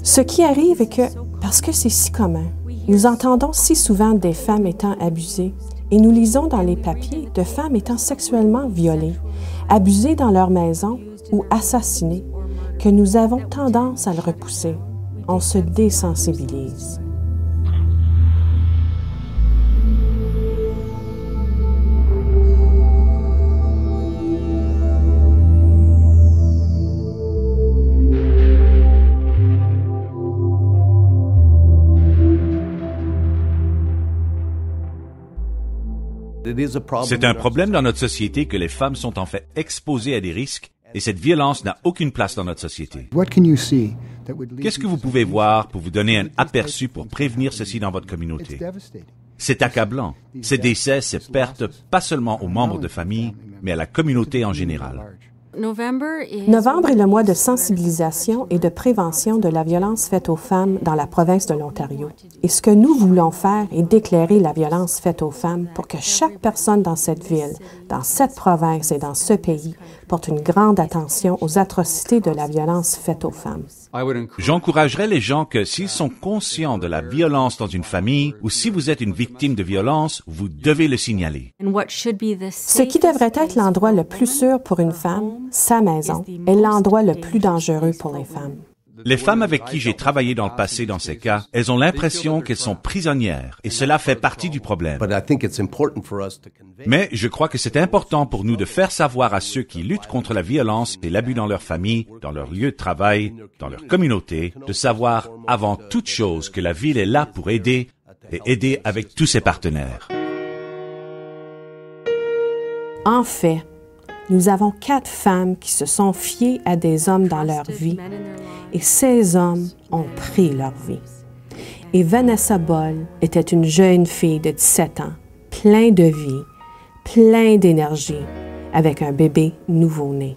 Ce qui arrive est que, parce que c'est si commun, nous entendons si souvent des femmes étant abusées et nous lisons dans les papiers de femmes étant sexuellement violées, abusées dans leur maison ou assassinées, que nous avons tendance à le repousser. On se désensibilise. C'est un problème dans notre société que les femmes sont en fait exposées à des risques et cette violence n'a aucune place dans notre société. Qu'est-ce que vous pouvez voir pour vous donner un aperçu pour prévenir ceci dans votre communauté? C'est accablant. Ces décès, ces pertes, pas seulement aux membres de famille, mais à la communauté en général. Novembre est le mois de sensibilisation et de prévention de la violence faite aux femmes dans la province de l'Ontario. Et ce que nous voulons faire est d'éclairer la violence faite aux femmes pour que chaque personne dans cette ville, dans cette province et dans ce pays porte une grande attention aux atrocités de la violence faite aux femmes. J'encouragerais les gens que s'ils sont conscients de la violence dans une famille ou si vous êtes une victime de violence, vous devez le signaler. Ce qui devrait être l'endroit le plus sûr pour une femme, sa maison, est l'endroit le plus dangereux pour les femmes. Les femmes avec qui j'ai travaillé dans le passé dans ces cas, elles ont l'impression qu'elles sont prisonnières et cela fait partie du problème. Mais je crois que c'est important pour nous de faire savoir à ceux qui luttent contre la violence et l'abus dans leur famille, dans leur lieu de travail, dans leur communauté, de savoir avant toute chose que la ville est là pour aider et aider avec tous ses partenaires. En fait, nous avons 4 femmes qui se sont fiées à des hommes dans leur vie et ces hommes ont pris leur vie. Et Vanessa Boll était une jeune fille de 17 ans, plein de vie, plein d'énergie, avec un bébé nouveau-né.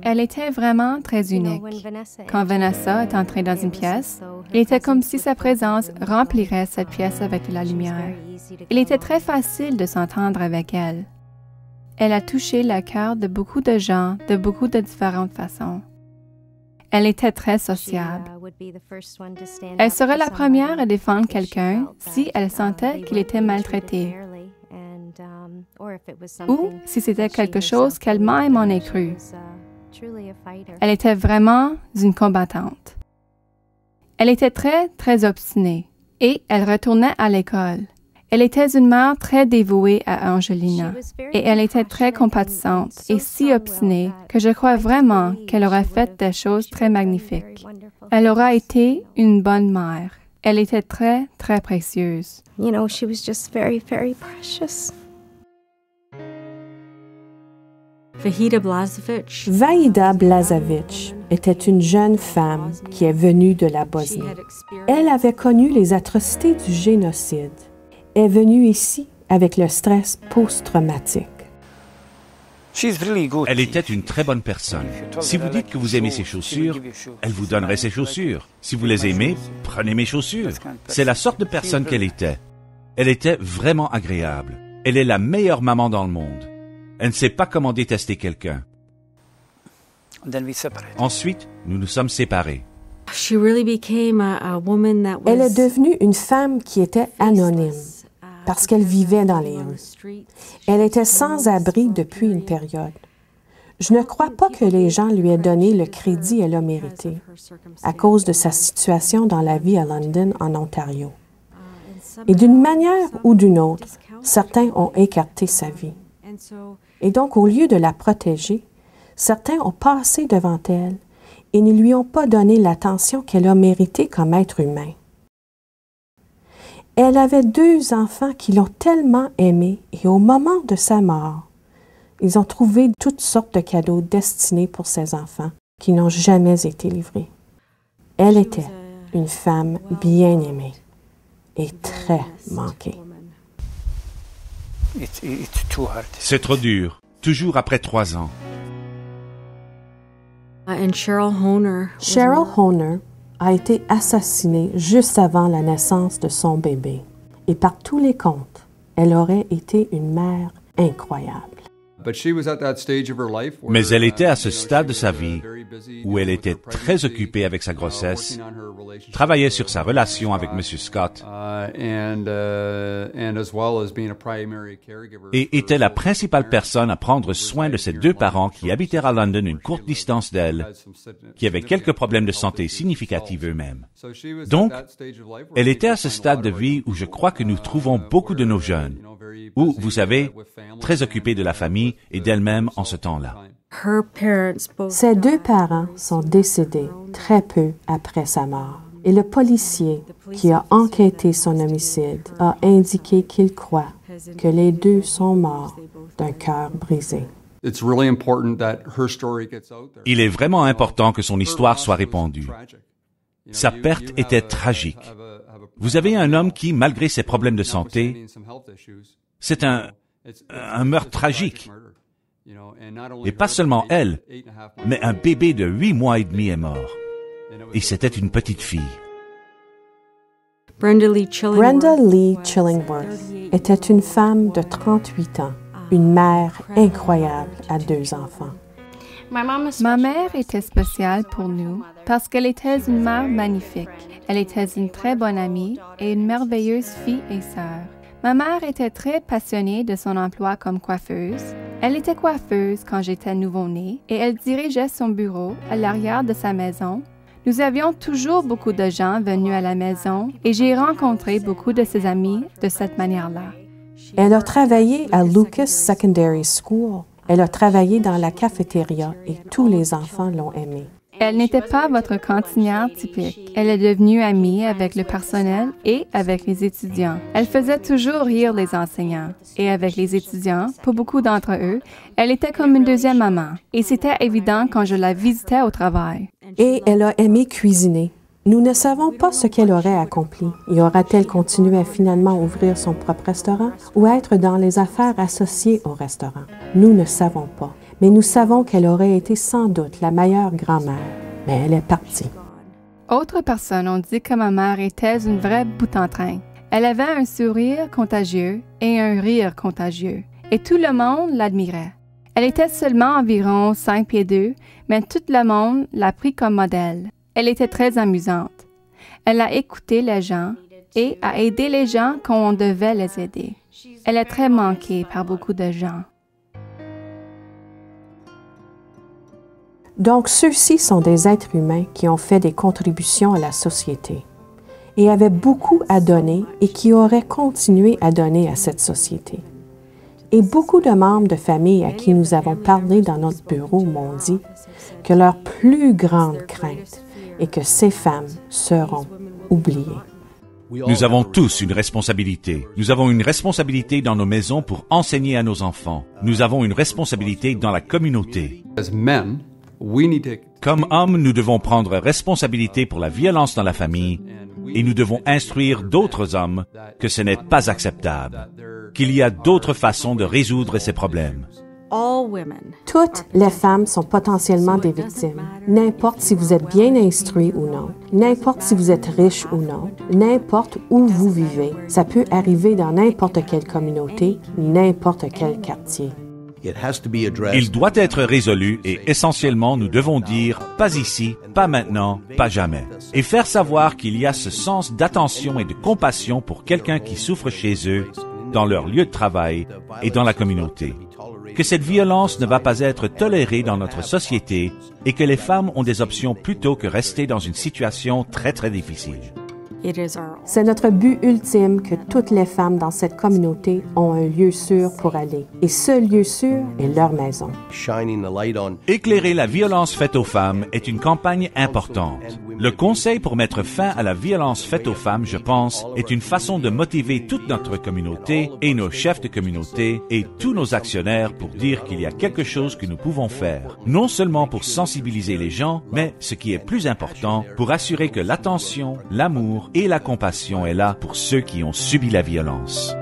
Elle était vraiment très unique. Quand Vanessa est entrée dans une pièce, il était comme si sa présence remplirait cette pièce avec de la lumière. Il était très facile de s'entendre avec elle. Elle a touché le cœur de beaucoup de gens de beaucoup de différentes façons. Elle était très sociable. Elle serait la première à défendre quelqu'un si elle sentait qu'il était maltraité ou si c'était quelque chose qu'elle-même en ait cru. Elle était vraiment une combattante. Elle était très, très obstinée et elle retournait à l'école. Elle était une mère très dévouée à Angelina et elle était très compatissante et si obstinée que je crois vraiment qu'elle aurait fait des choses très magnifiques. Elle aura été une bonne mère. Elle était très, très précieuse. She was just very, very precious. Vaïda Blazevich était une jeune femme qui est venue de la Bosnie. Elle avait connu les atrocités du génocide. Elle est venue ici avec le stress post-traumatique. Elle était une très bonne personne. Si vous dites que vous aimez ses chaussures, elle vous donnerait ses chaussures. Si vous les aimez, prenez mes chaussures. C'est la sorte de personne qu'elle était. Elle était vraiment agréable. Elle est la meilleure maman dans le monde. Elle ne sait pas comment détester quelqu'un. Ensuite, nous nous sommes séparés. Elle est devenue une femme qui était anonyme parce qu'elle vivait dans les rues. Elle était sans abri depuis une période. Je ne crois pas que les gens lui aient donné le crédit qu'elle a mérité à cause de sa situation dans la vie à London, en Ontario. Et d'une manière ou d'une autre, certains ont écarté sa vie. Et donc, au lieu de la protéger, certains ont passé devant elle et ne lui ont pas donné l'attention qu'elle a méritée comme être humain. Elle avait 2 enfants qui l'ont tellement aimée et au moment de sa mort, ils ont trouvé toutes sortes de cadeaux destinés pour ses enfants qui n'ont jamais été livrés. Elle était une femme bien aimée et très manquée. C'est trop dur, toujours après 3 ans. Cheryl Honer a été assassinée juste avant la naissance de son bébé. Et par tous les comptes, elle aurait été une mère incroyable. Mais elle était à ce stade de sa vie où elle était très occupée avec sa grossesse, travaillait sur sa relation avec M. Scott et était la principale personne à prendre soin de ses deux parents qui habitaient à London une courte distance d'elle, qui avaient quelques problèmes de santé significatifs eux-mêmes. Donc, elle était à ce stade de vie où je crois que nous trouvons beaucoup de nos jeunes, où, vous savez, très occupés de la famille et d'elle-même en ce temps-là. Ses deux parents sont décédés très peu après sa mort. Et le policier qui a enquêté son homicide a indiqué qu'il croit que les deux sont morts d'un cœur brisé. Il est vraiment important que son histoire soit répandue. Sa perte était tragique. Vous avez un homme qui, malgré ses problèmes de santé, c'est un meurtre tragique. Et pas seulement elle, mais un bébé de 8 mois et demi est mort. Et c'était une petite fille. Brenda Lee Chillingworth était une femme de 38 ans, une mère incroyable à 2 enfants. Ma mère était spéciale pour nous parce qu'elle était une mère magnifique. Elle était une très bonne amie et une merveilleuse fille et sœur. Ma mère était très passionnée de son emploi comme coiffeuse. Elle était coiffeuse quand j'étais nouveau-né et elle dirigeait son bureau à l'arrière de sa maison. Nous avions toujours beaucoup de gens venus à la maison et j'ai rencontré beaucoup de ses amis de cette manière-là. Elle a travaillé à Lucas Secondary School. Elle a travaillé dans la cafétéria et tous les enfants l'ont aimée. Elle n'était pas votre cantinière typique. Elle est devenue amie avec le personnel et avec les étudiants. Elle faisait toujours rire les enseignants. Et avec les étudiants, pour beaucoup d'entre eux, elle était comme une deuxième maman. Et c'était évident quand je la visitais au travail. Et elle a aimé cuisiner. Nous ne savons pas ce qu'elle aurait accompli. Y aura-t-elle continué à finalement ouvrir son propre restaurant ou être dans les affaires associées au restaurant? Nous ne savons pas. Mais nous savons qu'elle aurait été sans doute la meilleure grand-mère. Mais elle est partie. Autres personnes ont dit que ma mère était une vraie boute-en-train. Elle avait un sourire contagieux et un rire contagieux. Et tout le monde l'admirait. Elle était seulement environ 5 pieds 2, mais tout le monde l'a pris comme modèle. Elle était très amusante. Elle a écouté les gens et a aidé les gens quand on devait les aider. Elle est très manquée par beaucoup de gens. Donc, ceux-ci sont des êtres humains qui ont fait des contributions à la société et avaient beaucoup à donner et qui auraient continué à donner à cette société. Et beaucoup de membres de famille à qui nous avons parlé dans notre bureau m'ont dit que leur plus grande crainte est que ces femmes seront oubliées. Nous avons tous une responsabilité. Nous avons une responsabilité dans nos maisons pour enseigner à nos enfants. Nous avons une responsabilité dans la communauté. Comme hommes, nous devons prendre responsabilité pour la violence dans la famille et nous devons instruire d'autres hommes que ce n'est pas acceptable, qu'il y a d'autres façons de résoudre ces problèmes. Toutes les femmes sont potentiellement des victimes, n'importe si vous êtes bien instruit ou non, n'importe si vous êtes riche ou non, n'importe où vous vivez. Ça peut arriver dans n'importe quelle communauté, n'importe quel quartier. Il doit être résolu et essentiellement nous devons dire « pas ici, pas maintenant, pas jamais » et faire savoir qu'il y a ce sens d'attention et de compassion pour quelqu'un qui souffre chez eux, dans leur lieu de travail et dans la communauté. Que cette violence ne va pas être tolérée dans notre société et que les femmes ont des options plutôt que rester dans une situation très très difficile. C'est notre but ultime que toutes les femmes dans cette communauté ont un lieu sûr pour aller. Et ce lieu sûr est leur maison. Éclairer la violence faite aux femmes est une campagne importante. Le conseil pour mettre fin à la violence faite aux femmes, je pense, est une façon de motiver toute notre communauté et nos chefs de communauté et tous nos actionnaires pour dire qu'il y a quelque chose que nous pouvons faire. Non seulement pour sensibiliser les gens, mais, ce qui est plus important, pour assurer que l'attention, l'amour et la compassion est là pour ceux qui ont subi la violence.